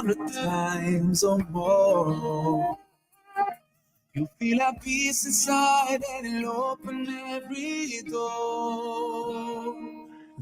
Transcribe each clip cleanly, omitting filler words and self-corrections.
100 times or more. You feel a peace inside and it'll open every door.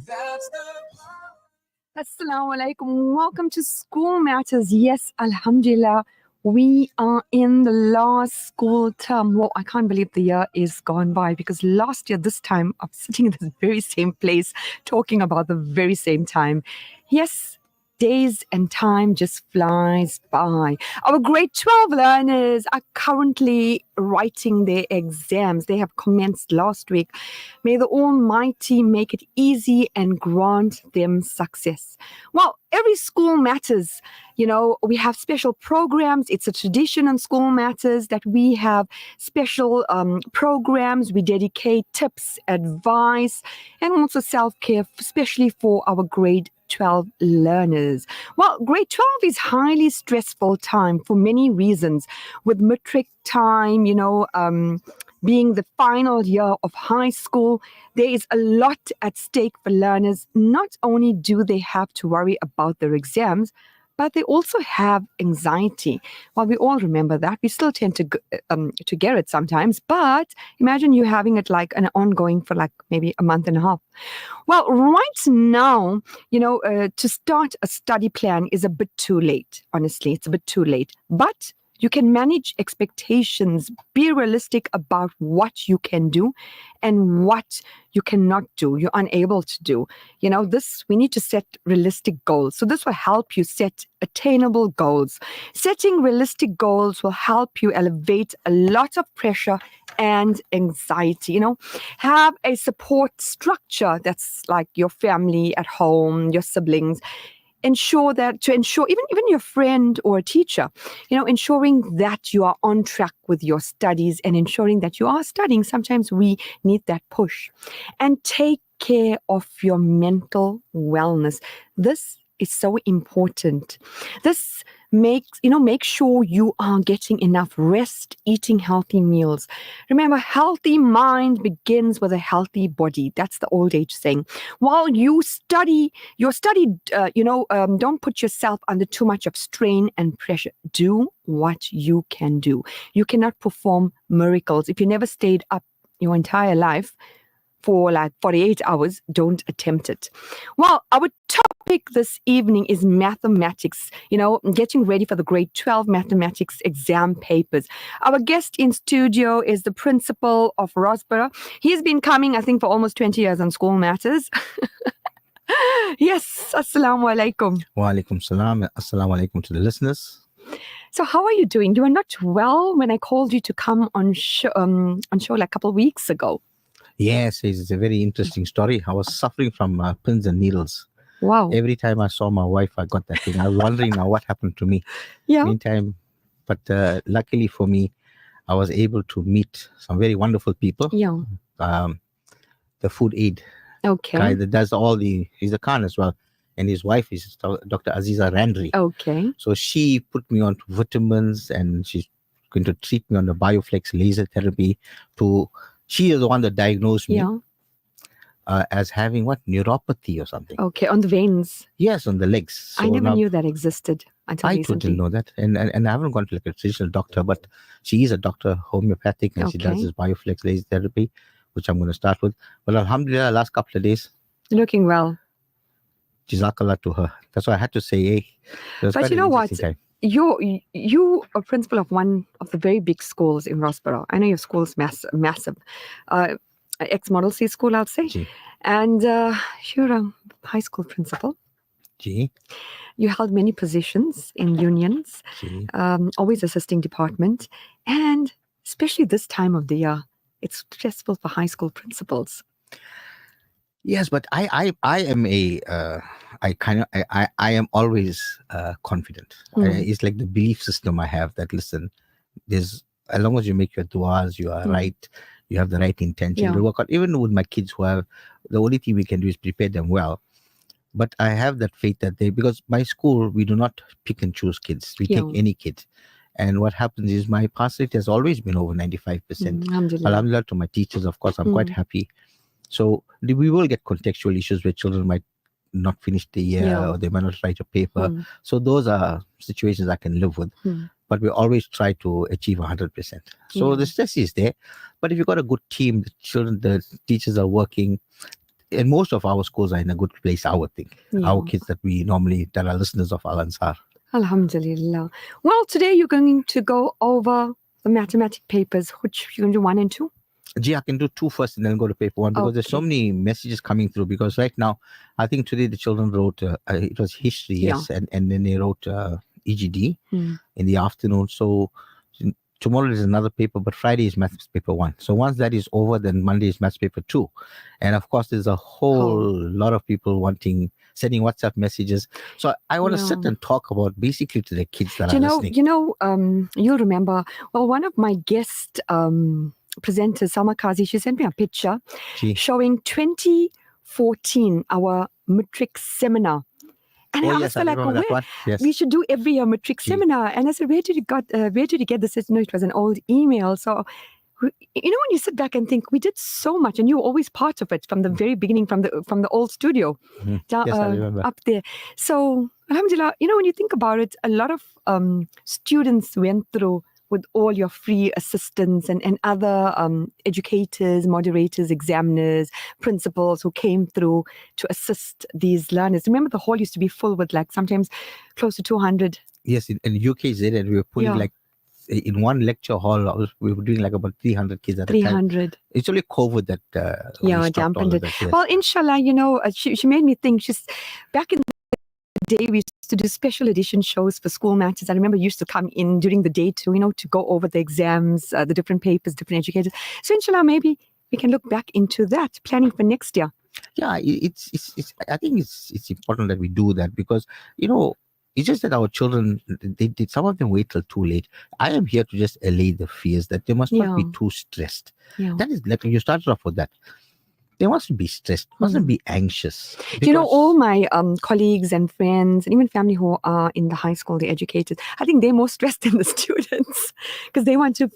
That's the Assalamu alaikum. Welcome to School Matters. Yes, Alhamdulillah, we are in the last school term. Well, I can't believe the year is gone by because last year, this time, I'm sitting in this very same place talking about the very same time. Yes, days and time just flies by. Our grade 12 learners are currently writing their exams. They have commenced last week. May the Almighty make it easy and grant them success. Well, every School Matters, we have special programs. It's a tradition on School Matters that we have special programs. We dedicate tips, advice, and also self-care, especially for our grade 12 learners. Well, grade 12 is highly stressful time for many reasons. With matric time, being the final year of high school, there is a lot at stake for learners. Not only do they have to worry about their exams, but they also have anxiety. Well, we all remember that. We still tend to get it sometimes, but imagine you having it like an ongoing for like maybe a month and a half. Well, right now, to start a study plan is a bit too late. Honestly, it's a bit too late. But you can manage expectations, be realistic about what you can do and what you cannot do, you're unable to do. We need to set realistic goals. So this will help you set attainable goals. Setting realistic goals will help you elevate a lot of pressure and anxiety. Have a support structure that's like your family at home, your siblings. Ensure even your friend or a teacher, ensuring that you are on track with your studies and ensuring that you are studying. Sometimes we need that push. And take care of your mental wellness. This is so important. This make sure you are getting enough rest, eating healthy meals. Remember, healthy mind begins with a healthy body. That's the old age saying. While you study, don't put yourself under too much of strain and pressure. Do what you can do. You cannot perform miracles. If you never stayed up your entire life for like 48 hours, don't attempt it. Well, our topic this evening is mathematics, getting ready for the grade 12 mathematics exam papers. Our guest in studio is the principal of Rosborough. He's been coming, I think, for almost 20 years on School Matters. Yes, assalamu alaikum. Wa alaikum salam. Assalamu alaikum to the listeners. So how are you doing? You were not well when I called you to come on show like a couple of weeks ago. Yes, it's a very interesting story. I was suffering from pins and needles. Wow. Every time I saw my wife, I got that thing. I was wondering now what happened to me. Yeah. Meantime, but luckily for me, I was able to meet some very wonderful people. Yeah. The food aid guy that does he's a Khan as well. And his wife is Dr. Aziza Randri. Okay. So she put me on vitamins and she's going to treat me on the Bioflex laser therapy she is the one that diagnosed me as having neuropathy or something. Okay, on the veins. Yes, on the legs. So I never knew that existed until recently. I didn't know that. And I haven't gone to like a traditional doctor, but she is a doctor, homeopathic, and she does this Bioflex laser therapy, which I'm going to start with. Well, alhamdulillah, last couple of days. Looking well. Jazakallah to her. That's why I had to say, hey. But you know what? Time. You are principal of one of the very big schools in Rosborough. I know your school is massive. Ex-Model C school, I'll say. Gee. And you're a high school principal. Gee. You held many positions in unions, always assisting department. And especially this time of the year, it's stressful for high school principals. Yes, but I am I am always confident. It's like the belief system I have that, listen, as long as you make your du'as, you are right, you have the right intention to work out. Even with my kids the only thing we can do is prepare them well. But I have that faith that because my school, we do not pick and choose kids. We take any kid. And what happens is my pass rate has always been over 95%. Alhamdulillah to my teachers, of course, I'm quite happy. So we will get contextual issues where children might not finish the year, or they might not write a paper. So those are situations I can live with. But we always try to achieve 100%. So the stress is there. But if you've got a good team, the children, the teachers are working, and most of our schools are in a good place, I would think. Our kids that are listeners of Al Ansar. Alhamdulillah. Well, today you're going to go over the mathematic papers. Which you're going to do 1 and 2? Gee, I can do 2 first and then go to paper 1 because there's so many messages coming through. Because right now, I think today the children wrote, it was history, yes, and then they wrote EGD in the afternoon. So tomorrow is another paper, but Friday is maths paper 1. So once that is over, then Monday is maths paper 2. And of course, there's a whole lot of people sending WhatsApp messages. So I want to sit and talk about basically to the kids that are listening. You'll remember, well, one of my guest presenters, Salma Kazi, she sent me a picture showing 2014, our matric seminar. And I asked her, like, we should do every year matric seminar. And I said, where did you get this? No, it was an old email. So, when you sit back and think, we did so much, and you were always part of it from the very beginning, from the old studio I remember. up there. So, alhamdulillah, when you think about it, a lot of students went through with all your free assistants and other educators, moderators, examiners, principals who came through to assist these learners. Remember, the hall used to be full with like sometimes close to 200. Yes, in UKZ, and we were putting like in one lecture hall, we were doing like about 300 kids at a time. 300. It's only COVID that dampened it. Yes. Well, inshallah, she made me think. She's back in the day, we used to do special edition shows for school matches. I remember used to come in during the day to go over the exams, the different papers, different educators. So inshallah, maybe we can look back into that, planning for next year. Yeah, it's I think it's important that we do that because, it's just that our children, some of them wait till too late. I am here to just allay the fears that they must not be too stressed. That is like, you started off with that. They mustn't be stressed, mustn't be anxious. All my colleagues and friends and even family who are in the high school, the educators, I think they're more stressed than the students because they want to,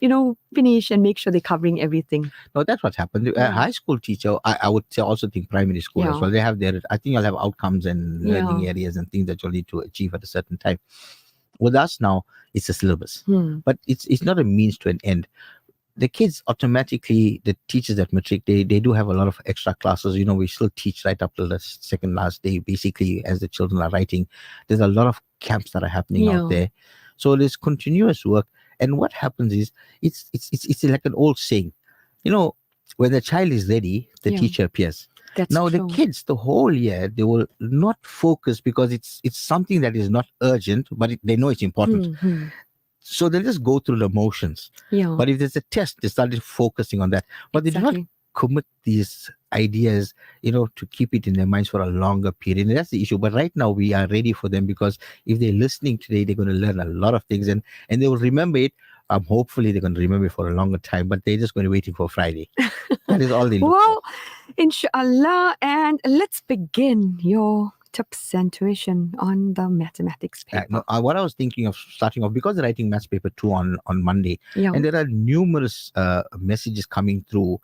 finish and make sure they're covering everything. No, that's what happened. A high school teacher, I would say also think primary school as well. They have I think you'll have outcomes and learning areas and things that you'll need to achieve at a certain time. With us now, it's a syllabus, but it's not a means to an end. The kids automatically, the teachers at matric, they do have a lot of extra classes. We still teach right up till the second last day, basically, as the children are writing. There's a lot of camps that are happening out there. So there's continuous work. And what happens is, it's like an old saying. When the child is ready, the teacher appears. Now the kids, the whole year, they will not focus because it's something that is not urgent, but they know it's important. So they'll just go through the motions. But if there's a test, they started focusing on that. But they do not commit these ideas, to keep it in their minds for a longer period. And that's the issue. But right now we are ready for them because if they're listening today, they're going to learn a lot of things and they will remember it. Hopefully they're going to remember it for a longer time, but they're just going to wait for Friday. That is all they look for. Inshallah. And let's begin your tips and tuition on the mathematics paper. What I was thinking of starting off, because they're writing maths paper 2 on Monday, and there are numerous messages coming through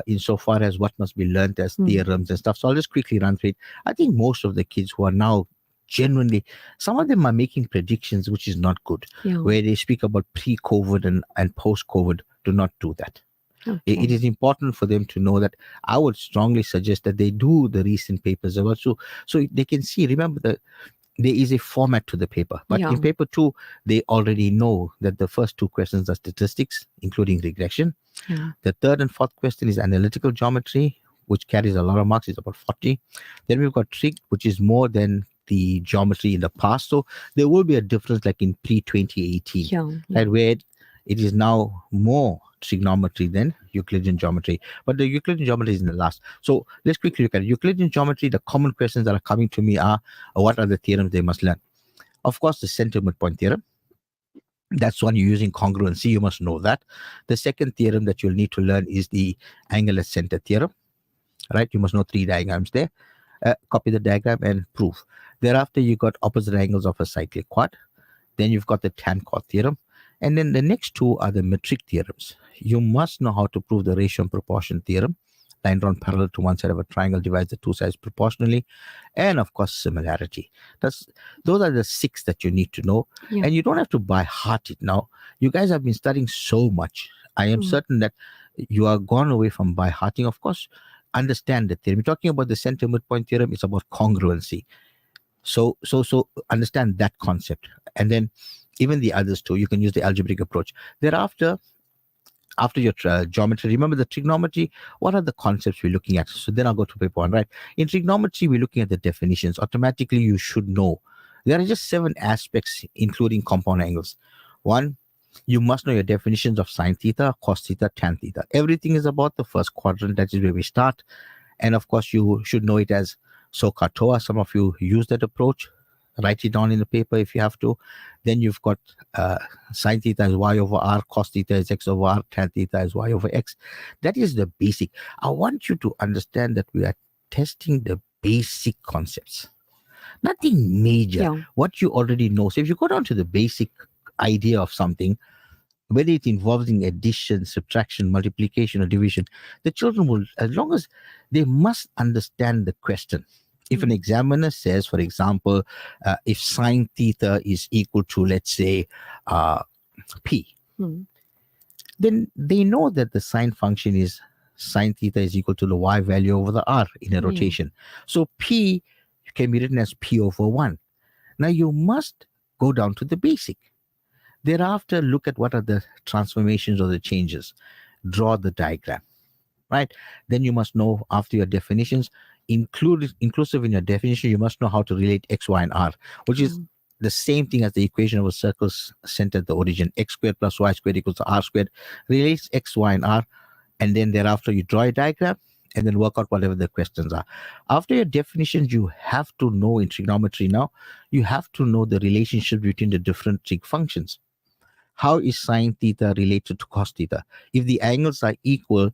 insofar as what must be learned as theorems and stuff. So I'll just quickly run through it. I think most of the kids who are now genuinely, some of them are making predictions, which is not good, where they speak about pre-COVID and post-COVID. Do not do that. Okay. It is important for them to know that. I would strongly suggest that they do the recent papers also, so they can see. Remember that there is a format to the paper, but in paper 2, they already know that the first 2 questions are statistics, including regression. The third and fourth question is analytical geometry, which carries a lot of marks. It's about 40. Then we've got trig, which is more than the geometry in the past. So there will be a difference, like in pre-2018, right, where it is now more trigonometry than Euclidean geometry, but the Euclidean geometry is in the last. So let's quickly look at it. Euclidean geometry. The common questions that are coming to me are, what are the theorems they must learn? Of course, the center midpoint theorem. That's one you're using congruency. You must know that. The second theorem that you'll need to learn is the angle at center theorem, right? You must know 3 diagrams there. Copy the diagram and prove. Thereafter, you got opposite angles of a cyclic quad. Then you've got the tan chord theorem. And then the next 2 are the metric theorems. You must know how to prove the ratio and proportion theorem, line drawn parallel to one side of a triangle divides the two sides proportionally, and of course similarity. Those are the 6 that you need to know, and you don't have to by heart it. Now you guys have been studying so much. I am certain that you are gone away from by hearting. Of course, understand the theorem. We're talking about the center midpoint theorem. It's about congruency. So understand that concept, and then even the others too. You can use the algebraic approach. Thereafter, after your geometry, remember the trigonometry. What are the concepts we're looking at? So then I'll go to paper 1, right? In trigonometry, we're looking at the definitions. Automatically, you should know. There are just 7 aspects, including compound angles. 1, you must know your definitions of sine theta, cos theta, tan theta. Everything is about the first quadrant. That is where we start. And of course, you should know it as SOHCAHTOA. Some of you use that approach. Write it down in the paper if you have to. Then you've got sine theta is y over r, cos theta is x over r, tan theta is y over x. That is the basic. I want you to understand that we are testing the basic concepts. Nothing major. What you already know. So if you go down to the basic idea of something, whether it involves in addition, subtraction, multiplication, or division, the children will, as long as they must understand the question. If an examiner says, for example, if sine theta is equal to, let's say, p, then they know that the sine function is sine theta is equal to the y value over the r in a rotation. So p can be written as p over 1. Now you must go down to the basic. Thereafter, look at what are the transformations or the changes. Draw the diagram, right? Then you must know, after your definitions, inclusive in your definition, you must know how to relate x, y, and r, which is the same thing as the equation of a circle centered at the origin. X squared plus y squared equals to r squared. Relates x, y, and r. And then thereafter, you draw a diagram and then work out whatever the questions are. After your definitions, you have to know in trigonometry now, you have to know the relationship between the different trig functions. How is sine theta related to cos theta? If the angles are equal,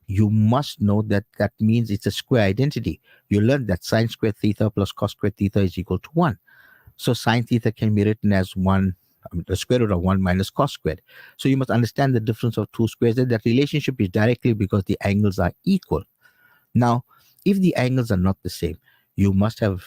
you must know that that means it's a square identity. You learned that sine squared theta plus cos squared theta is equal to 1. So sine theta can be written as 1, the square root of 1 minus cos squared. So you must understand the difference of 2 squares. That relationship is directly because the angles are equal. Now, if the angles are not the same, you must have,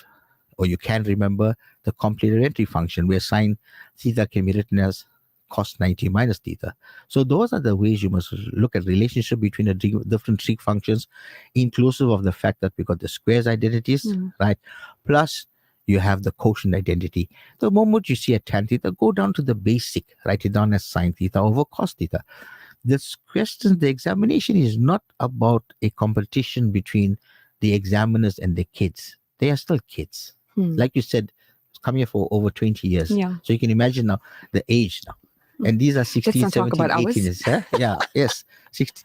or you can remember, the complementary function where sine theta can be written as cos 90 minus theta. So those are the ways you must look at relationship between the different trig functions, inclusive of the fact that we got the squares identities, right? Plus you have the quotient identity. The moment you see a tan theta, go down to the basic, write it down as sine theta over cos theta. This question, the examination is not about a competition between the examiners and the kids. They are still kids. Like you said, come here for over 20 years. So you can imagine now the age now. And these are 16, 17, 18 years. Yeah, yes. 16.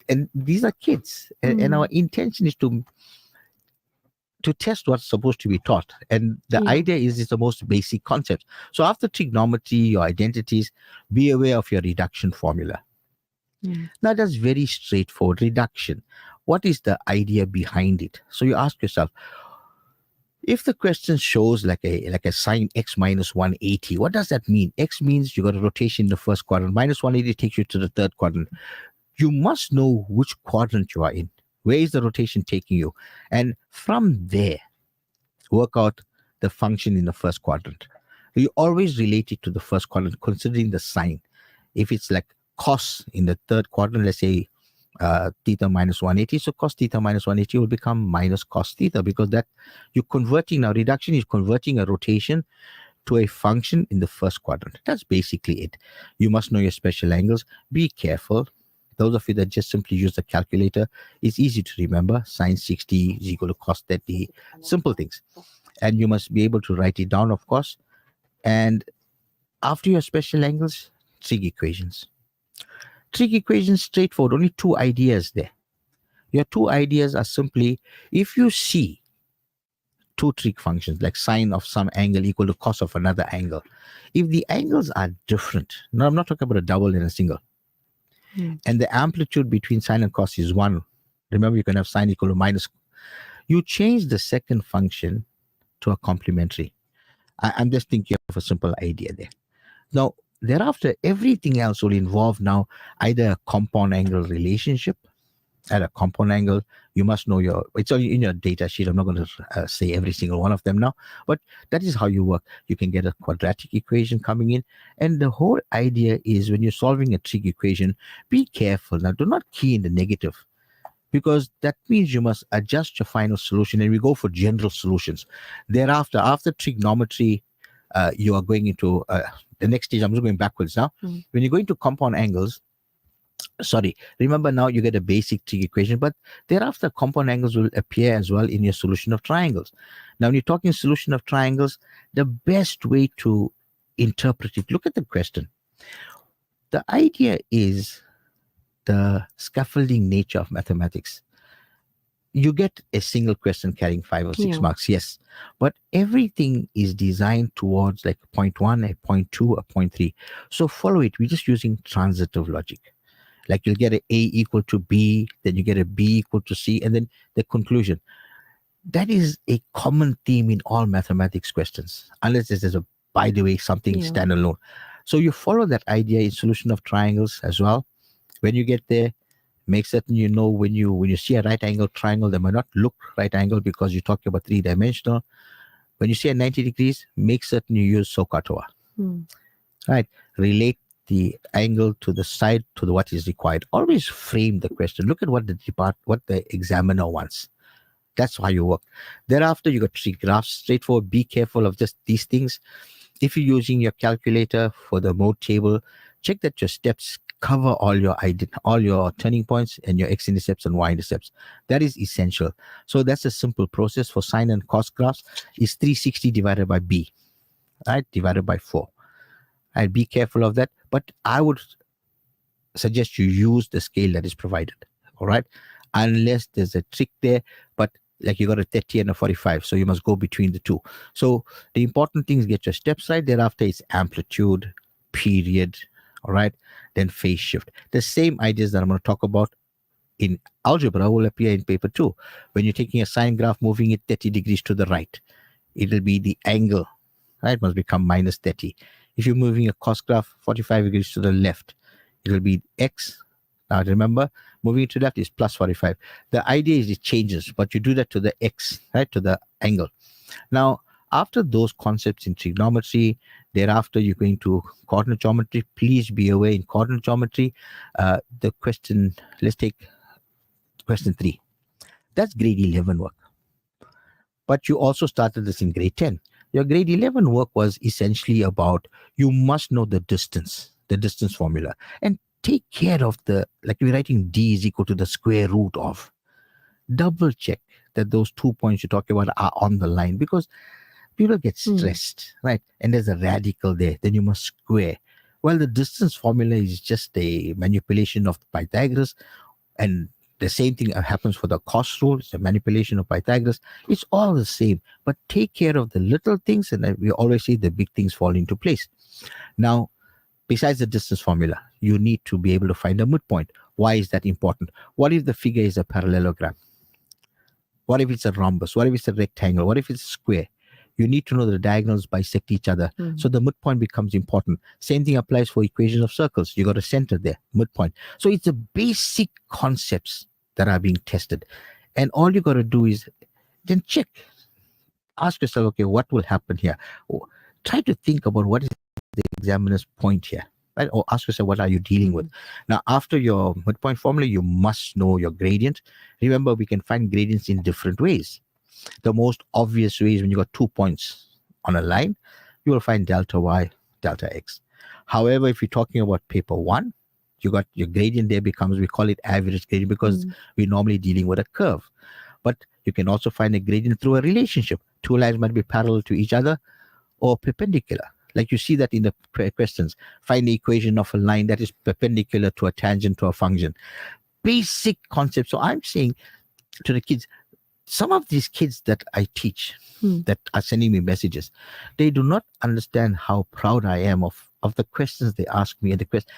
And these are kids. And our intention is to test what's supposed to be taught. And the idea is it's the most basic concept. So after trigonometry, your identities, be aware of your reduction formula. Now that's very straightforward. Reduction. What is the idea behind it? So you ask yourself, if the question shows like a sine x minus 180, what does that mean? X means you got a rotation in the first quadrant. Minus 180 takes you to the third quadrant. You must know which quadrant you are in. Where is the rotation taking you? And from there, work out the function in the first quadrant. You always relate it to the first quadrant, considering the sign. If it's like cos in the third quadrant, let's say theta minus 180, so cos theta minus 180 will become minus cos theta, because that you're converting now. Reduction is converting a rotation to a function in the first quadrant. That's basically it. You must know your special angles. Be careful. Those of you that just simply use the calculator, it's easy to remember. Sine 60 is equal to cos 30. Simple things. And you must be able to write it down, of course. And after your special angles, trig equations. Trig equations, straightforward. Only 2 ideas there. Your 2 ideas are simply, if you see 2 trig functions, like sine of some angle equal to cos of another angle, if the angles are different, now I'm not talking about a double and a single, and the amplitude between sine and cos is 1, remember you can have sine equal to minus, you change the second function to a complementary. I'm just thinking of a simple idea there. Now, thereafter, everything else will involve now either a compound angle relationship at a compound angle. You must know it's only in your data sheet. I'm not going to say every single one of them now, but that is how you work. You can get a quadratic equation coming in. And the whole idea is when you're solving a trig equation, be careful. Now, do not key in the negative, because that means you must adjust your final solution, and we go for general solutions. Thereafter, after trigonometry, you are going into the next stage. I'm just going backwards now. When you go into compound angles, remember now you get a basic trig equation, but thereafter compound angles will appear as well in your solution of triangles. Now, when you're talking solution of triangles, the best way to interpret it, look at the question. The idea is the scaffolding nature of mathematics. You get a single question carrying 5 or 6 marks, yes, but everything is designed towards like 0.1, a 0.2, a 0.3. So follow it. We're just using transitive logic. Like you'll get an A equal to B, then you get a B equal to C, and then the conclusion. That is a common theme in all mathematics questions, unless there's a, by the way, something standalone. So you follow that idea in solution of triangles as well. When you get there, make certain you know when you see a right angle triangle, they might not look right angle because you're talking about 3-dimensional. When you see a 90 degrees, make certain you use SOHCAHTOA. Right? Relate the angle to the side to what is required. Always frame the question. Look at what the examiner wants. That's how you work. Thereafter, you got 3 graphs, straightforward. Be careful of just these things. If you're using your calculator for the mode table, check that your steps cover all your turning points and your x-intercepts and y-intercepts. That is essential. So that's a simple process for sine and cos graphs. Is 360 divided by b, right? Divided by 4. I'd be careful of that, but I would suggest you use the scale that is provided. All right, unless there's a trick there, but like you got a 30 and a 45, so you must go between the two. So the important thing is get your steps right. Thereafter, it's amplitude, period, all right, then phase shift. The same ideas that I'm going to talk about in algebra will appear in paper 2. When you're taking a sine graph, moving it 30 degrees to the right, it'll be the angle, right, must become minus 30. If you're moving a cos graph 45 degrees to the left, it'll be x. Now remember, moving it to the left is plus 45. The idea is it changes, but you do that to the x, right, to the angle. Now, after those concepts in trigonometry, thereafter you're going to coordinate geometry. Please be aware in coordinate geometry, the question, let's take question 3. That's grade 11 work. But you also started this in grade 10. Your grade 11 work was essentially about, you must know the distance formula, and take care of like we're writing d is equal to the square root of. Double check that those 2 points you're talking about are on the line, because people get stressed, right? And there's a radical there. Then you must square. Well, the distance formula is just a manipulation of Pythagoras, and the same thing happens for the cos rule. It's a manipulation of Pythagoras. It's all the same, but take care of the little things, and we always say the big things fall into place. Now, besides the distance formula, you need to be able to find a midpoint. Why is that important? What if the figure is a parallelogram? What if it's a rhombus? What if it's a rectangle? What if it's a square? You need to know the diagonals bisect each other. So the midpoint becomes important. Same thing applies for equations of circles. You got a center there, midpoint. So it's the basic concepts that are being tested. And all you got to do is then check. Ask yourself, okay, what will happen here? Try to think about what is the examiner's point here, right? Or ask yourself, what are you dealing with? Now, after your midpoint formula, you must know your gradient. Remember, we can find gradients in different ways. The most obvious way is when you got 2 points on a line, you will find delta y, delta x. However, if you're talking about paper 1, you got your gradient there becomes, we call it average gradient, because we're normally dealing with a curve. But you can also find a gradient through a relationship. 2 lines might be parallel to each other or perpendicular. Like you see that in the questions. Find the equation of a line that is perpendicular to a tangent to a function. Basic concepts. So I'm saying to the kids, some of these kids that I teach that are sending me messages, they do not understand how proud I am of the questions they ask me, and the questions.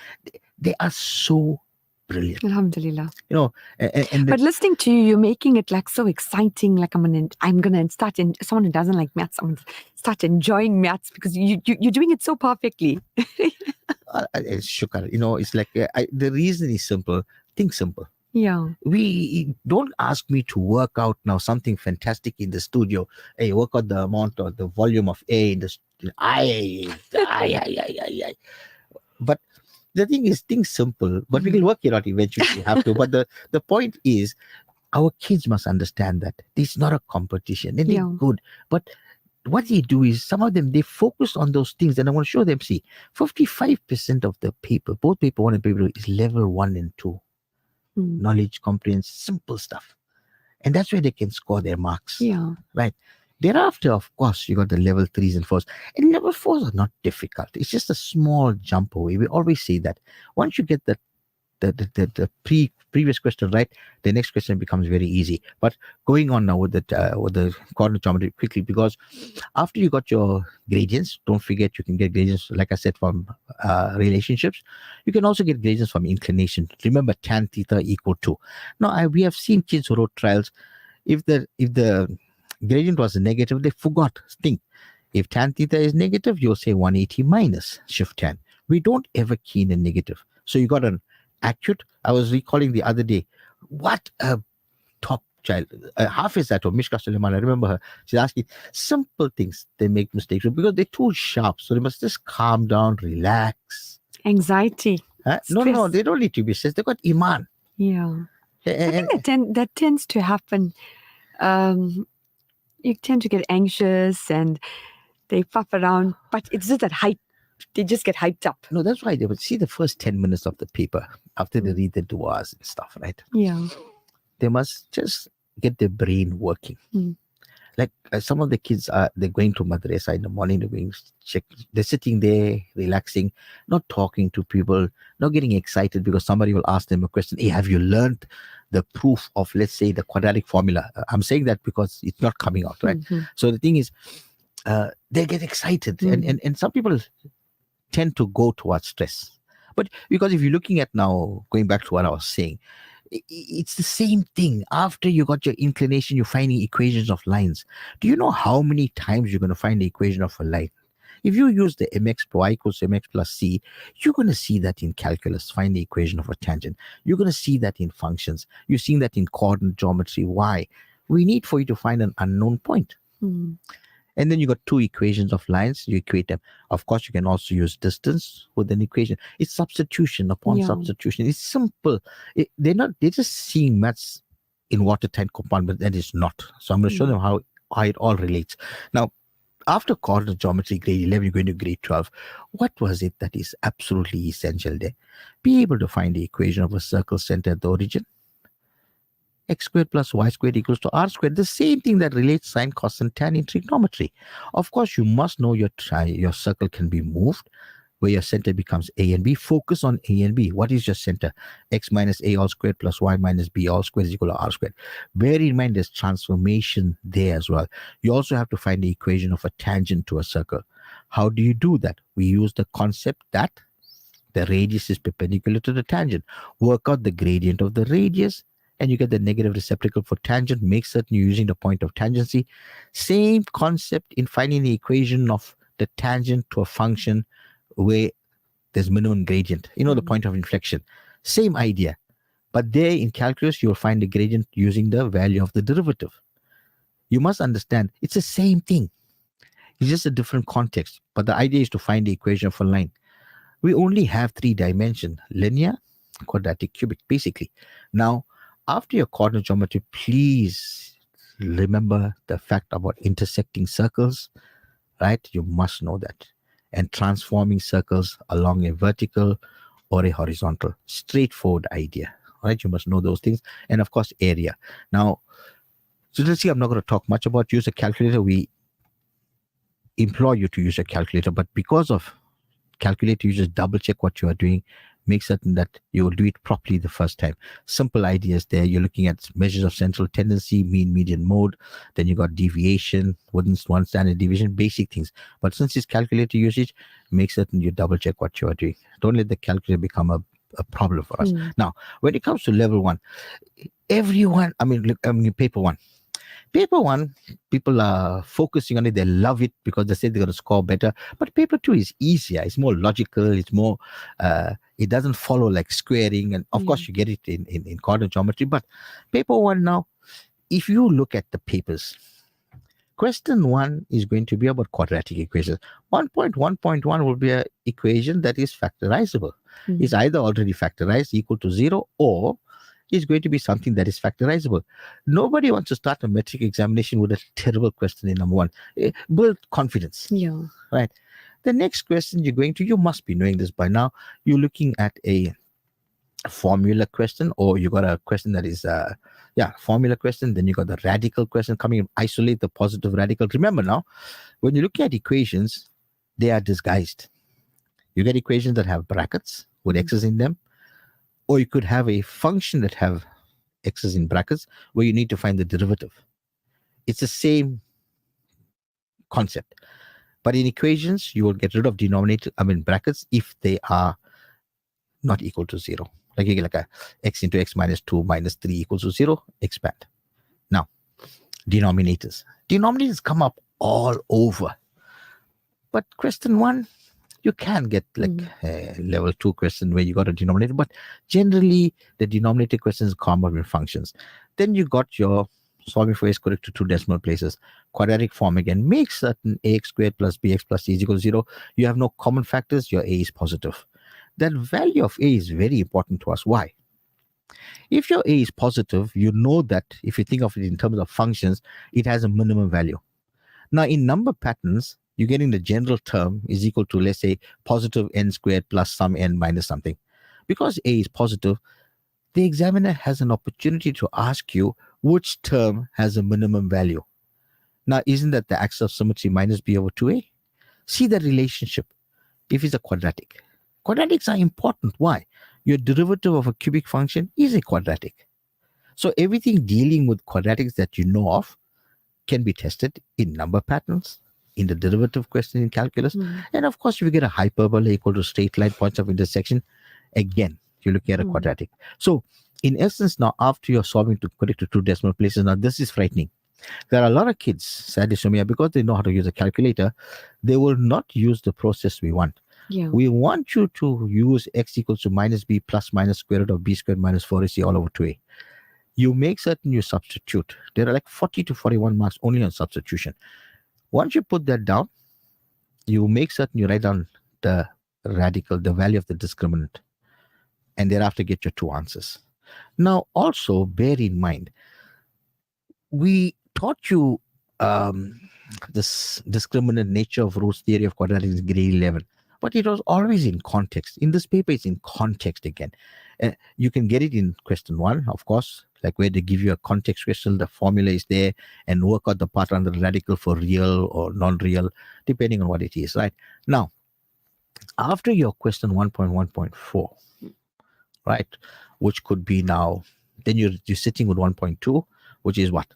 They are so brilliant. Alhamdulillah. You know, but listening to you, you're making it like so exciting. Like I'm gonna start. Someone who doesn't like maths, I'm gonna start enjoying maths, because you're doing it so perfectly. It's shukar. You know, it's like the reason is simple. Think simple. Yeah. We don't ask me to work out now something fantastic in the studio. Hey, work out the amount or the volume of air in the I. But the thing is, things simple, but we will work it out eventually. We have to. But the point is, our kids must understand that it's not a competition, and they're good. But what they do is, some of them, they focus on those things, and I want to show them. See, 55% of the paper, both paper 1 and paper 2, is level 1 and 2. Knowledge, comprehension, simple stuff. And that's where they can score their marks. Yeah. Right. Thereafter, of course, you got the level 3s and 4s. And level 4s are not difficult. It's just a small jump away. We always say that once you get the previous question right, the next question becomes very easy. But going on now with the coordinate geometry quickly, because after you got your gradients, don't forget you can get gradients, like I said, from relationships. You can also get gradients from inclination. Remember, tan theta equal to. Now, we have seen kids who wrote trials. If the gradient was negative, they forgot. Think, if tan theta is negative, you'll say 180 minus shift tan. We don't ever key in a negative. So you got an acute. I was recalling the other day, what a top child. Hafiz at home, Mishka Suleiman, I remember her. She's asking simple things. They make mistakes because they're too sharp. So they must just calm down, relax. Anxiety. No, they don't need to be stressed. They got iman. Yeah. I think that tends to happen. You tend to get anxious and they puff around, but it's just that hype. They just get hyped up. No, that's why they would see the first 10 minutes of the paper after they read the duas and stuff, right? Yeah. They must just get their brain working. Like some of the kids they're going to madrasa in the morning, they're sitting there relaxing, not talking to people, not getting excited because somebody will ask them a question. Hey, have you learned the proof of, let's say, the quadratic formula? I'm saying that because it's not coming out, right? So the thing is, they get excited, and some people tend to go towards stress. But because if you're looking at now, going back to what I was saying, it's the same thing. After you got your inclination, you're finding equations of lines. Do you know how many times you're going to find the equation of a line? If you use the mx plus y equals mx plus c, you're going to see that in calculus, find the equation of a tangent. You're going to see that in functions. You're seeing that in coordinate geometry. Why? We need for you to find an unknown point. And then you got two equations of lines, you equate them. Of course, you can also use distance with an equation. It's substitution upon substitution. It's simple. They're just seeing maths in watertight compartment, that is not. So I'm going to show them how it all relates. Now, after coordinate geometry, grade 11, you're going to grade 12. What was it that is absolutely essential there? Be able to find the equation of a circle center at the origin. X squared plus y squared equals to r squared. The same thing that relates sine, cos, and tan in trigonometry. Of course, you must know your circle can be moved, where your center becomes a and b. Focus on a and b. What is your center? X minus a all squared plus y minus b all squared is equal to r squared. Bear in mind there's transformation there as well. You also have to find the equation of a tangent to a circle. How do you do that? We use the concept that the radius is perpendicular to the tangent. Work out the gradient of the radius, and you get the negative reciprocal for tangent. Make certain you're using the point of tangency. Same concept in finding the equation of the tangent to a function where there's minimum gradient. You know, the point of inflection. Same idea. But there in calculus, you'll find the gradient using the value of the derivative. You must understand, it's the same thing. It's just a different context. But the idea is to find the equation of a line. We only have 3 dimensions: linear, quadratic, cubic, basically. Now, after your coordinate geometry, please remember the fact about intersecting circles, right? You must know that. And transforming circles along a vertical or a horizontal. Straightforward idea, right? You must know those things. And of course, area. Now, so let's see, I'm not going to talk much about use a calculator. We implore you to use a calculator, but because of calculator, you just double check what you are doing. Make certain that you will do it properly the first time. Simple ideas there. You're looking at measures of central tendency, mean, median, mode. Then you got deviation, one standard deviation, basic things. But since it's calculator usage, make certain you double check what you are doing. Don't let the calculator become a problem for us. Now, when it comes to level 1, everyone, paper 1, Paper one, people are focusing on it. They love it because they say they're going to score better. But paper two is easier. It's more logical. It's more, it doesn't follow like squaring. And of course, you get it in coordinate geometry. But paper one now, if you look at the papers, question one is going to be about quadratic equations. 1.1.1 will be an equation that is factorizable. It's either already factorized equal to 0, or is going to be something that is factorizable. Nobody wants to start a metric examination with a terrible question in number one. Build confidence. Yeah. Right. The next question you must be knowing this by now. You're looking at a formula question, or you got a question that is formula question. Then you got the radical question coming. Isolate the positive radical. Remember now, when you look at equations, they are disguised. You get equations that have brackets with x's in them, or you could have a function that have x's in brackets where you need to find the derivative. It's the same concept, but in equations you will get rid of brackets if they are not equal to 0. Like you get like a x into x minus 2 minus 3 equals to 0, expand. Now, denominators come up all over. But question one, you can get like a level 2 question where you got a denominator, but generally the denominator questions come up in functions. Then you got your solving for a correct to 2 decimal places. Quadratic form again, make certain ax squared plus bx plus c is equal to 0. You have no common factors, your a is positive. That value of a is very important to us. Why? If your a is positive, you know that if you think of it in terms of functions, it has a minimum value. Now, in number patterns, you're getting the general term is equal to, let's say, positive n squared plus some n minus something. Because a is positive, the examiner has an opportunity to ask you which term has a minimum value. Now, isn't that the axis of symmetry minus b over 2a? See the relationship if it's a quadratic. Quadratics are important. Why? Your derivative of a cubic function is a quadratic. So everything dealing with quadratics that you know of can be tested in number patterns, in the derivative question in calculus. And of course, if you get a hyperbola equal to straight line points of intersection, again, you're looking at a quadratic. So in essence, now after you're solving to correct to 2 decimal places, now this is frightening. There are a lot of kids, sadly, Sumaya, because they know how to use a calculator, they will not use the process we want. Yeah. We want you to use x equals to minus b plus minus square root of b squared minus 4ac all over 2a. You make certain you substitute. There are like 40 to 41 marks only on substitution. Once you put that down, you make certain you write down the radical, the value of the discriminant, and thereafter get your 2 answers. Now, also bear in mind, we taught you this discriminant nature of roots theory of quadratics in grade 11, but it was always in context. In this paper, it's in context again. You can get it in question 1, of course, like where they give you a context question, the formula is there, and work out the part under the radical for real or non-real, depending on what it is, right? Now, after your question 1.1.4, right, which could be now, then you're sitting with 1.2, which is what?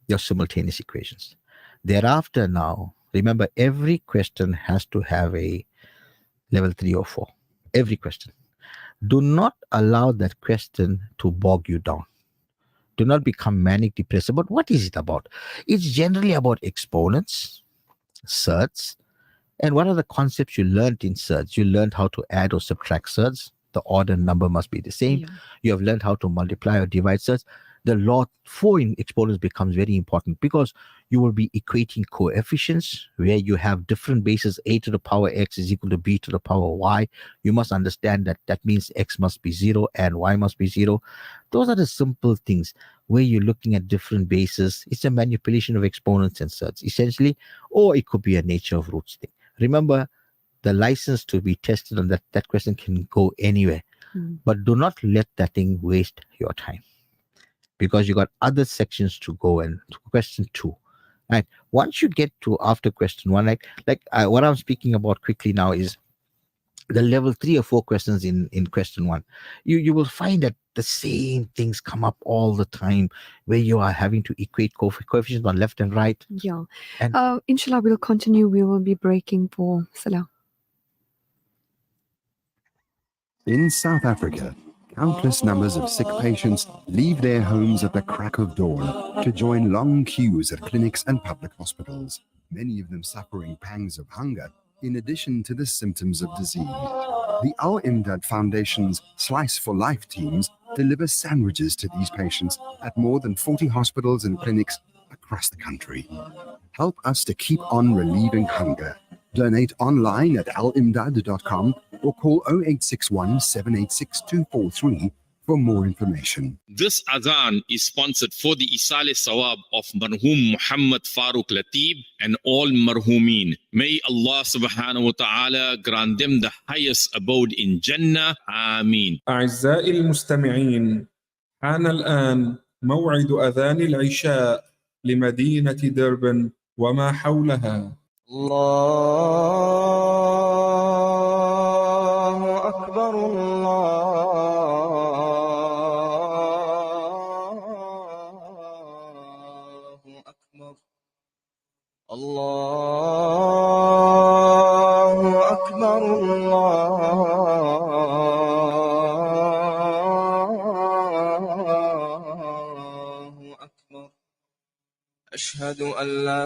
Your simultaneous equations. Thereafter now, remember, every question has to have a level 3 or 4. Every question. Do not allow that question to bog you down. Do not become manic depressive. But what is it about? It's generally about exponents, surds, and what are the concepts you learned in surds? You learned how to add or subtract surds. The order and number must be the same. Yeah. You have learned how to multiply or divide surds. The law 4 in exponents becomes very important because you will be equating coefficients where you have different bases. A to the power x is equal to b to the power y. You must understand that that means x must be 0 and y must be 0. Those are the simple things where you're looking at different bases. It's a manipulation of exponents and surds essentially, or it could be a nature of roots thing. Remember, the license to be tested on that question can go anywhere, but do not let that thing waste your time, because you got other sections to go and to question 2. Right. Once you get to after question 1, what I'm speaking about quickly now is the level 3 or 4 questions in question 1. You will find that the same things come up all the time where you are having to equate coefficients on left and right. Yeah. And Inshallah, we'll continue. We will be breaking for Salah. In South Africa, Countless numbers of sick patients leave their homes at the crack of dawn to join long queues at clinics and public hospitals, many of them suffering pangs of hunger in addition to the symptoms of disease. The Al Imdad Foundation's Slice for Life teams deliver sandwiches to these patients at more than 40 hospitals and clinics across the country. Help us to keep on relieving hunger. Donate online at alimdad.com or call 0861 786 243 for more information. This Adhan is sponsored for the Isale Sawab of Marhum Muhammad Farooq Latib and all Marhumin. May Allah subhanahu wa ta'ala grant them the highest abode in Jannah. Ameen. أعزائي المستمعين، حان الآن موعد أذان العشاء لمدينة دربن وما حولها. الله أكبر الله أكبر الله أكبر أشهد أن لا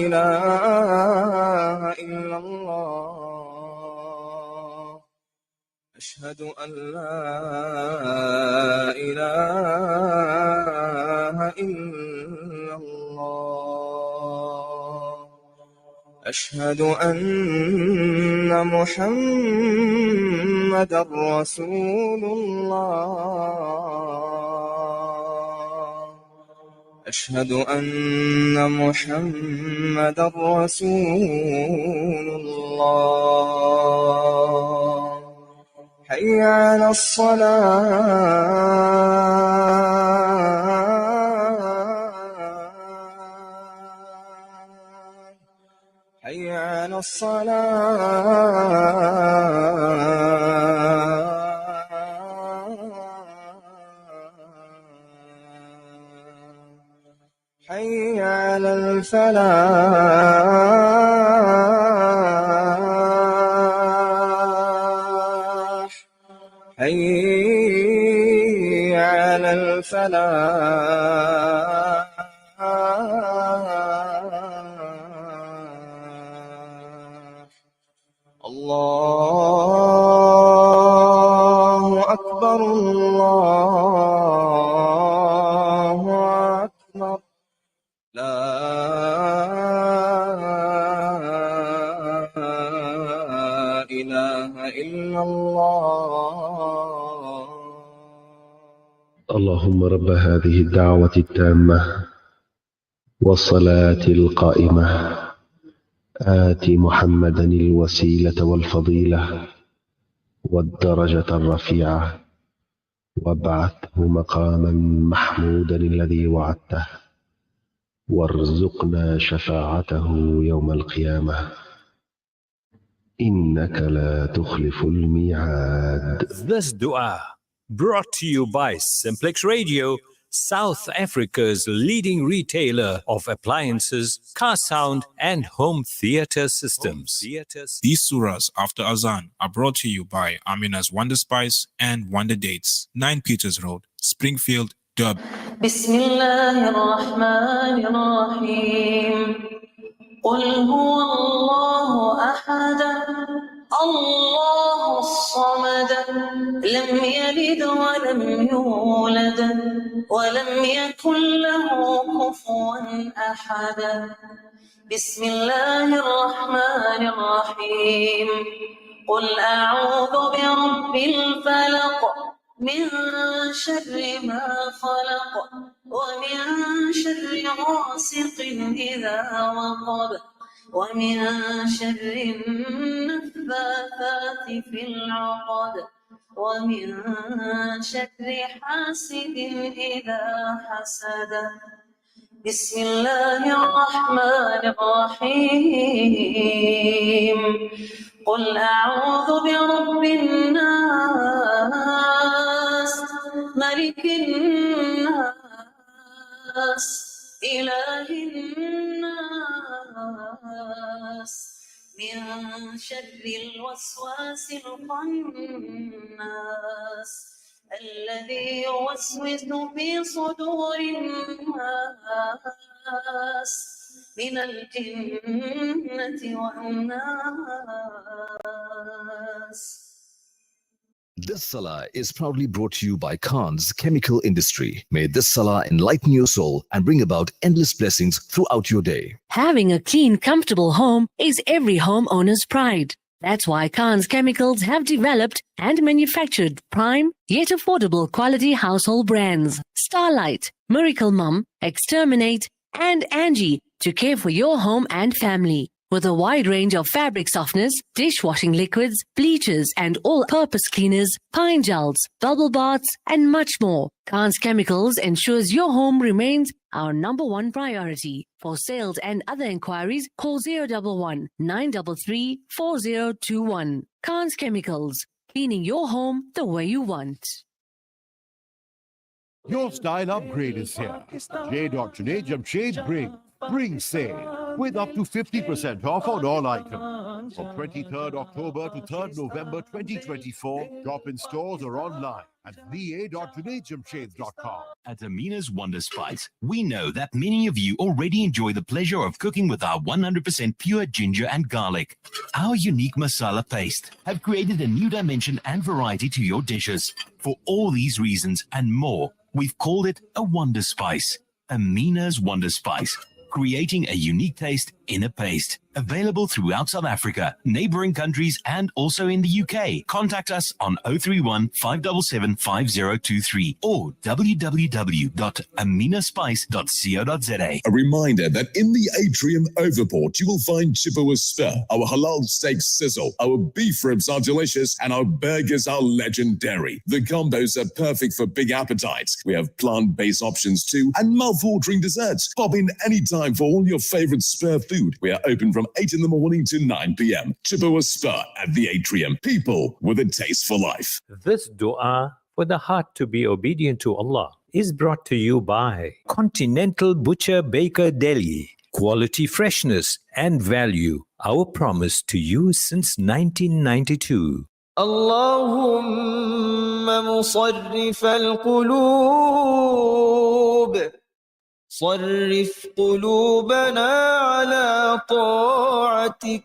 إله إلا الله أشهد أن لا إله إلا الله أشهد أن محمدًا رسول الله أشهد أن محمدًا رسول الله حي على الصلاة حي على الصلاة حي على الفلاح حي على الفلاح الله أكبر الله أكبر لا إله إلا الله. اللهم رب هذه الدعوة التامة والصلاة القائمة آت محمدا الوسيلة والفضيلة والدرجة الرفيعة وابعثه مقاما محمودا الذي وعدته وارزقنا شفاعته يوم القيامة إنك لا تخلف الميعاد. This dua brought to you by Simplex Radio, South Africa's leading retailer of appliances, car sound and home theater systems. These surahs after Azan are brought to you by Amina's Wonder Spice and Wonder Dates, 9 Peters Road, Springfield, Durban. بسم الله الرحمن الرحيم قل هو الله أحد الله الصمد لم يلد ولم يولد ولم يكن له كفوا أحد بسم الله الرحمن الرحيم قل أعوذ برب الفلق من شر ما خلق ومن شر غاسق إذا وقب ومن شر النفاثات في العقد ومن شر حاسد إذا حسد بسم الله الرحمن الرحيم قل أعوذ برب الناس ملك الناس إله الناس من شر الوسواس الخناس الذي يوسوس في صدور الناس من الجنة والناس. This Salah is proudly brought to you by Khan's Chemical Industry. May this Salah enlighten your soul and bring about endless blessings throughout your day. Having a clean, comfortable home is every homeowner's pride. That's why Khan's Chemicals have developed and manufactured prime yet affordable quality household brands Starlight, Miracle Mum, Exterminate, and Angie to care for your home and family. With a wide range of fabric softeners, dishwashing liquids, bleachers, and all-purpose cleaners, pine gels, bubble baths, and much more, Khan's Chemicals ensures your home remains our #1 priority. For sales and other inquiries, call 011 933 4021. Khan's Chemicals, cleaning your home the way you want. Your style upgrade is here. J. Today Jamshed bring sale with up to 50% off on all items. From 23rd October to 3rd November 2024, shop in stores or online at va.todayjamsheds.com. At Amina's Wonder Spice, we know that many of you already enjoy the pleasure of cooking with our 100% pure ginger and garlic. Our unique masala paste have created a new dimension and variety to your dishes. For all these reasons and more, we've called it a Wonder Spice. Amina's Wonder Spice, creating a unique taste in a paste. Available throughout South Africa, neighboring countries, and also in the UK. Contact us on 031 577 5023 or www.aminaspice.co.za. A reminder that in the atrium overport, you will find Chippewa Spur, our halal steak sizzle, our beef ribs are delicious, and our burgers are legendary. The combos are perfect for big appetites. We have plant-based options too, and mouth-watering desserts. Pop in anytime for all your favorite Spur food. We are open from 8 in the morning to 9 p.m. Chippewa Spur at the atrium. People with a taste for life. This dua for the heart to be obedient to Allah is brought to you by Continental Butcher Baker Delhi. Quality, freshness, and value. Our promise to you since 1992. اللهم مصرف القلوب صرف قلوبنا على طاعتك.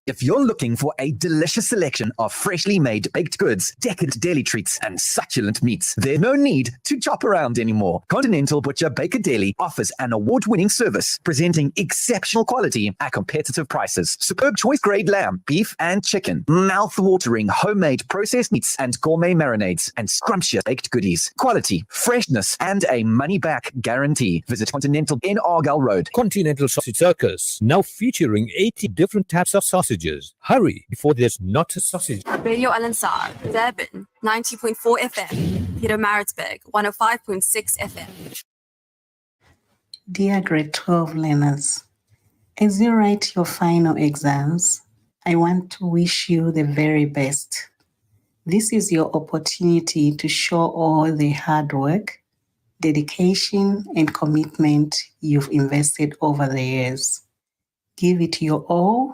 If you're looking for a delicious selection of freshly made baked goods, decadent deli treats, and succulent meats, there's no need to chop around anymore. Continental Butcher Baker Deli offers an award-winning service, presenting exceptional quality at competitive prices. Superb choice-grade lamb, beef, and chicken, mouth-watering homemade processed meats and gourmet marinades, and scrumptious baked goodies. Quality, freshness, and a money-back guarantee. Visit Continental in Argyle Road. Continental Sausage Circus, now featuring 80 different types of sausages. Hurry before there's not a sausage. Radio Al Ansar, Durban, 90.4 FM. Peter Maritzburg, 105.6 FM. Dear grade 12 learners, as you write your final exams, I want to wish you the very best. This is your opportunity to show all the hard work, dedication, and commitment you've invested over the years. Give it your all.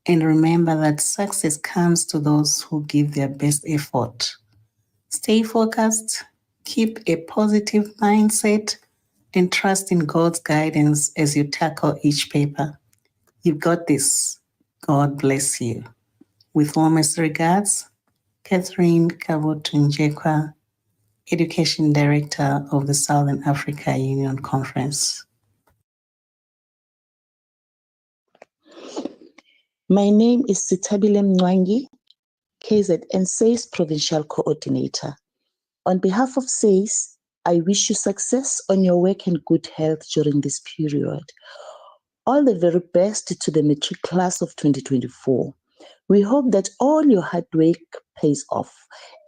And remember that success comes to those who give their best effort. Stay focused, keep a positive mindset, and trust in God's guidance as you tackle each paper. You've got this. God bless you. With warmest regards, Catherine Kabutunjekwa, Education Director of the Southern Africa Union Conference. My name is Sitabile Mwangi, KZN SAYS Provincial Coordinator. On behalf of SAYS, I wish you success on your work and good health during this period. All the very best to the matric class of 2024. We hope that all your hard work pays off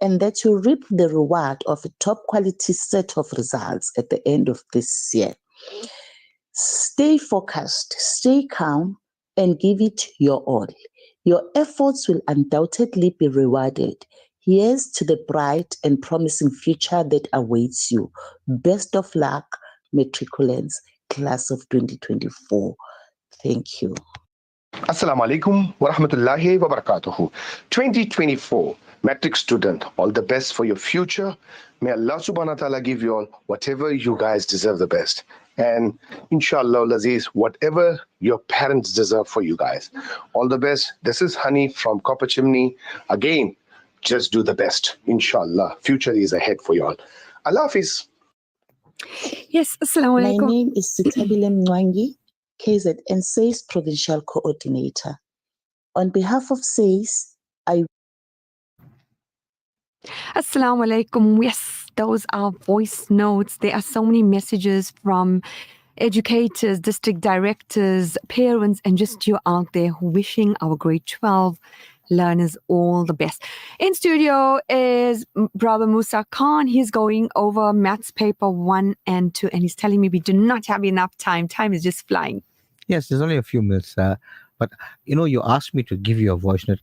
and that you reap the reward of a top quality set of results at the end of this year. Stay focused, stay calm, and give it your all. Your efforts will undoubtedly be rewarded. Here's to the bright and promising future that awaits you. Best of luck, matriculants, class of 2024. Thank you. Assalamu alaikum wa rahmatullahi wa barakatuhu. 2024, matric student, all the best for your future. May Allah subhanahu wa ta'ala give you all whatever you guys deserve the best. And inshallah, Laziz, whatever your parents deserve for you guys. All the best. This is Honey from Copper Chimney. Again, just do the best. Inshallah, future is ahead for you all. Allah Hafiz. Yes, assalamu My alaikum. name is Sitabilem Nwangi, KZN SAYS Provincial Coordinator. On behalf of SAYS, I Assalamu alaikum. Yes, those are voice notes. There are so many messages from educators, district directors, parents, and just you out there wishing our grade 12 learners all the best. In studio is Brother Moosa Khan. He's going over maths paper 1 and 2, and he's telling me we do not have enough time. Time is just flying. Yes, there's only a few minutes. But you asked me to give you a voice note.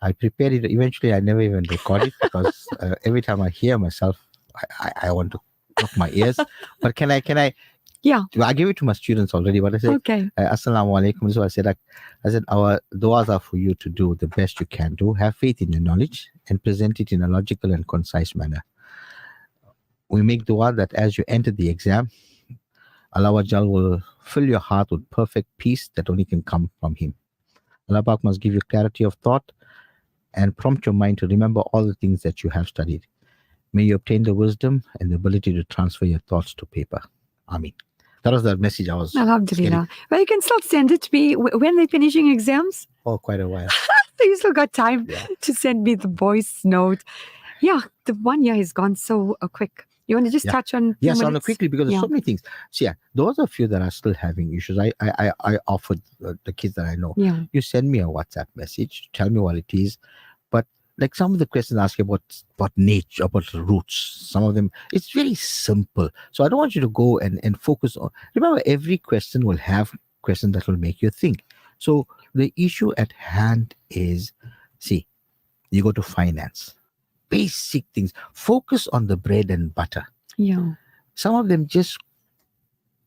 I prepared it. Eventually, I never even record it because every time I hear myself, I want to block my ears. But can I? Yeah. I gave it to my students already. But I said, Okay. Assalamu alaikum. So I said, our du'as are for you to do the best you can do. Have faith in your knowledge and present it in a logical and concise manner. We make dua that as you enter the exam, Allah Jal will fill your heart with perfect peace that only can come from Him. Allah Pak must give you clarity of thought and prompt your mind to remember all the things that you have studied. May you obtain the wisdom and the ability to transfer your thoughts to paper. Ameen. That was the message I was Alhamdulillah. getting. Well, you can still send it to me when they're finishing exams. Oh, quite a while. So you still got time to send me the voice note. Yeah, the 1 year has gone so quick. You want to just touch on? Yes, on quickly because there's so many things. So those are few that are still having issues. I offered the kids that I know. Yeah. You send me a WhatsApp message, tell me what it is. But like some of the questions ask you about nature, about roots. Some of them, it's very simple. So I don't want you to go and focus on. Remember, every question will have questions that will make you think. So the issue at hand is, you go to finance. Basic things. Focus on the bread and butter. Yeah. Some of them just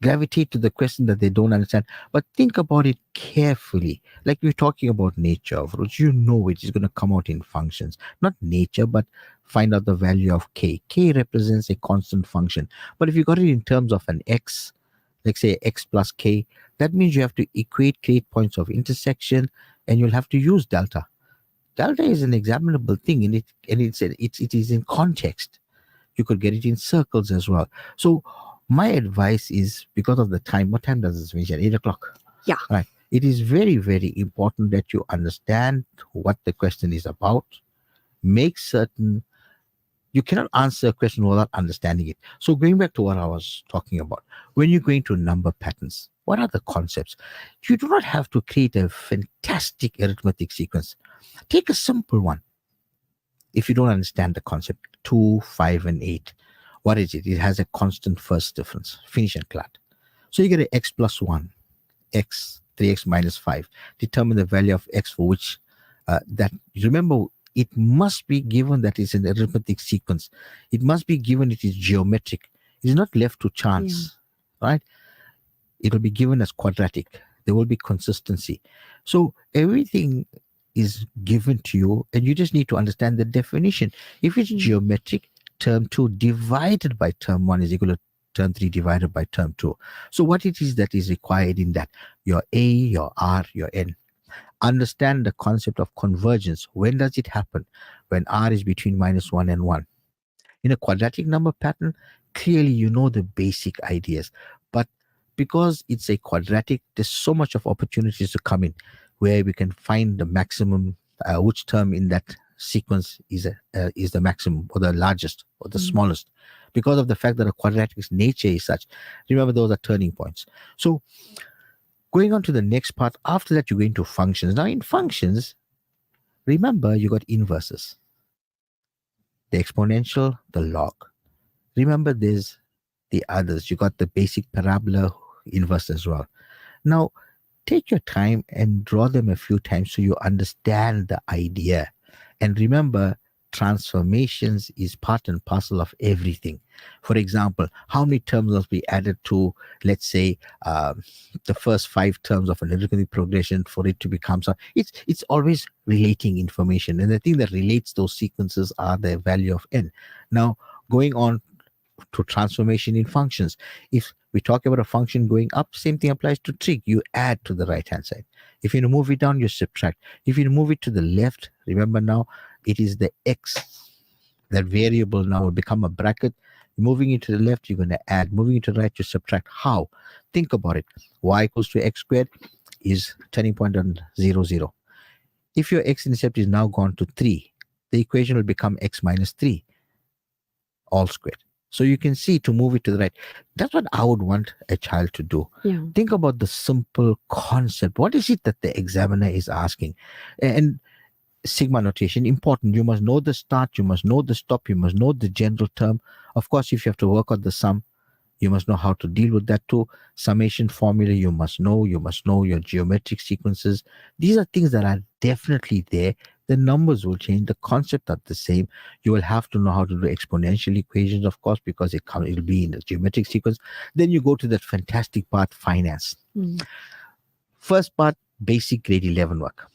gravitate to the question that they don't understand, but think about it carefully. Like we're talking about nature of roots, it is going to come out in functions, not nature, but find out the value of k. K represents a constant function. But if you got it in terms of an x, like say x plus k, that means you have to create points of intersection, and you'll have to use delta. Delta is an examinable thing, and it is in context. You could get it in circles as well. So my advice is, because of the time, what time does this finish? At 8 o'clock? Yeah. Right. It is very, very important that you understand what the question is about. Make certain you cannot answer a question without understanding it. So going back to what I was talking about, when you're going to number patterns, what are the concepts? You do not have to create a fantastic arithmetic sequence. Take a simple one. If you don't understand the concept, 2, 5, and 8, what is it? It has a constant first difference. Finish and clat. So you get an x plus 1, x, 3x minus 5. Determine the value of x for which that, remember, it must be given that it's an arithmetic sequence. It must be given it is geometric. It is not left to chance, right? It will be given as quadratic. There will be consistency. So everything is given to you, and you just need to understand the definition. If it's geometric, term 2 divided by term 1 is equal to term 3 divided by term 2. So what it is that is required in that? Your A, your R, your N. Understand the concept of convergence. When does it happen? When R is between -1 and 1. In a quadratic number pattern, clearly you know the basic ideas. But because it's a quadratic, there's so much of opportunities to come in where we can find the maximum, which term in that sequence is the maximum or the largest or the smallest. Because of the fact that a quadratic's nature is such. Remember, those are turning points. So going on to the next part, after that you're going to functions. Now in functions, remember you got inverses. The exponential, the log. Remember there's the others. You got the basic parabola inverse as well. Now take your time and draw them a few times so you understand the idea. And remember, transformations is part and parcel of everything. For example, how many terms must be added to, let's say, the first 5 terms of an arithmetic progression for it to become so? It's always relating information, and the thing that relates those sequences are the value of n. Now, going on to transformation in functions. If we talk about a function going up, same thing applies to trig. You add to the right hand side. If you move it down, you subtract. If you move it to the left, remember now it is the x. That variable now will become a bracket. Moving it to the left, you're going to add. Moving it to the right, you subtract. How? Think about it. Y equals to x squared is turning point on 0, 0. If your x-intercept is now gone to 3, the equation will become x minus 3 all squared. So you can see, to move it to the right. That's what I would want a child to do. Yeah. Think about the simple concept. What is it that the examiner is asking? And sigma notation, important. You must know the start, you must know the stop, you must know the general term. Of course, if you have to work on the sum, you must know how to deal with that too. Summation formula, you must know your geometric sequences. These are things that are definitely there. The numbers will change, the concepts are the same. You will have to know how to do exponential equations, of course, because it'll be in the geometric sequence. Then you go to that fantastic part, finance. First part, basic grade 11 work.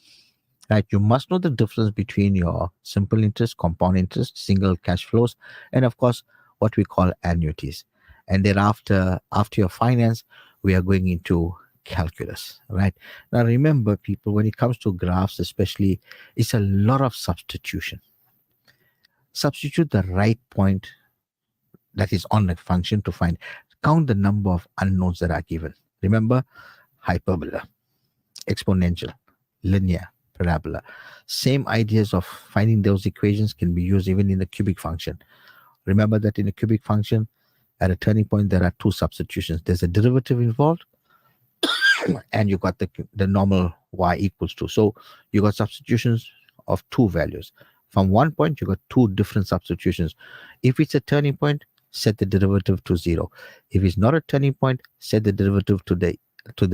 Right, you must know the difference between your simple interest, compound interest, single cash flows, and of course, what we call annuities. And thereafter, after your finance, we are going into calculus, right? Now, remember, people, when it comes to graphs, especially, it's a lot of substitution. Substitute the right point that is on the function to find. Count the number of unknowns that are given. Remember, hyperbola, exponential, linear, parabola. Same ideas of finding those equations can be used even in the cubic function. Remember that in a cubic function, at a turning point, there are 2 substitutions. There's a derivative involved, and you got the normal y equals 2. So you got substitutions of 2 values. From one point, you got 2 different substitutions. If it's a turning point, set the derivative to 0. If it's not a turning point, set the derivative to the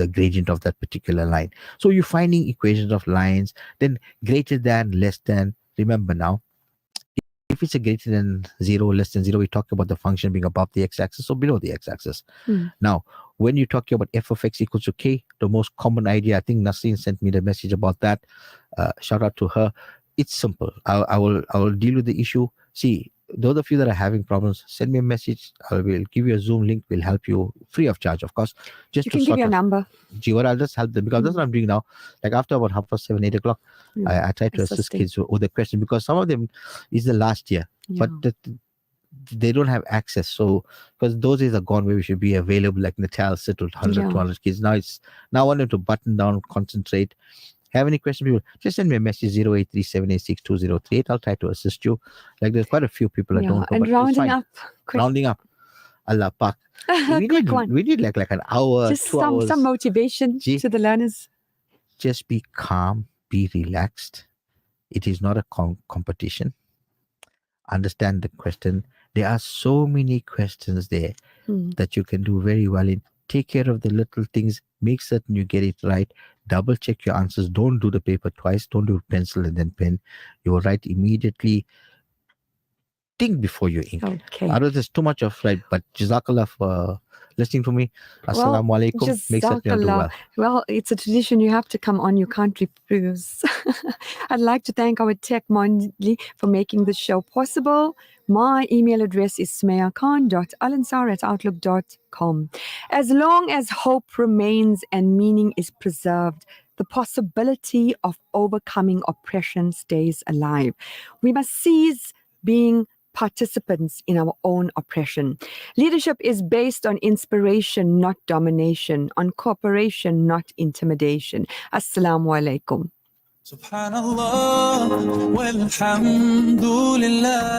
gradient of that particular line. So you're finding equations of lines, then greater than, less than. Remember now, if it's a greater than 0, less than 0, we talk about the function being above the x-axis or below the x-axis. Now, when you're talking about f of x equals to k, the most common idea, I think Nasreen sent me the message about that. Shout out to her. It's simple. I will deal with the issue. See, those of you that are having problems, send me a message. I will give you a Zoom link. We'll help you free of charge, of course. Just you can give your number. Jiwar, I'll just help them, because that's what I'm doing now. Like after about 7:30, 8 o'clock, I try to assist kids with the question, because some of them is the last year, but they don't have access. So because those days are gone where we should be available, like Natal, sit with 100, 200 kids. Now I want them to button down, concentrate. Have any questions, people? Just send me a message 0837862038. I'll try to assist you. Like there's quite a few people that don't know. And rounding up. Allah Pak. We need like an hour, just 2 hours. Some motivation to the learners. Just be calm, be relaxed. It is not a competition. Understand the question. There are so many questions there that you can do very well in. Take care of the little things. Make certain you get it right. Double check your answers. Don't do the paper twice. Don't do pencil and then pen. You will write immediately. Think before you ink. Okay. Otherwise, there's too much of right. But Jazakallah for listening to me. Assalamu alaikum. Make certain you do well. Well, it's a tradition. You have to come on. You can't refuse. I'd like to thank our tech Mondli for making this show possible. My email address is sumayakhan.alansar@outlook.com. As long as hope remains and meaning is preserved, the possibility of overcoming oppression stays alive. We must cease being participants in our own oppression. Leadership is based on inspiration, not domination, on cooperation, not intimidation. Assalamu alaikum. Subhanallah walhamdulillah.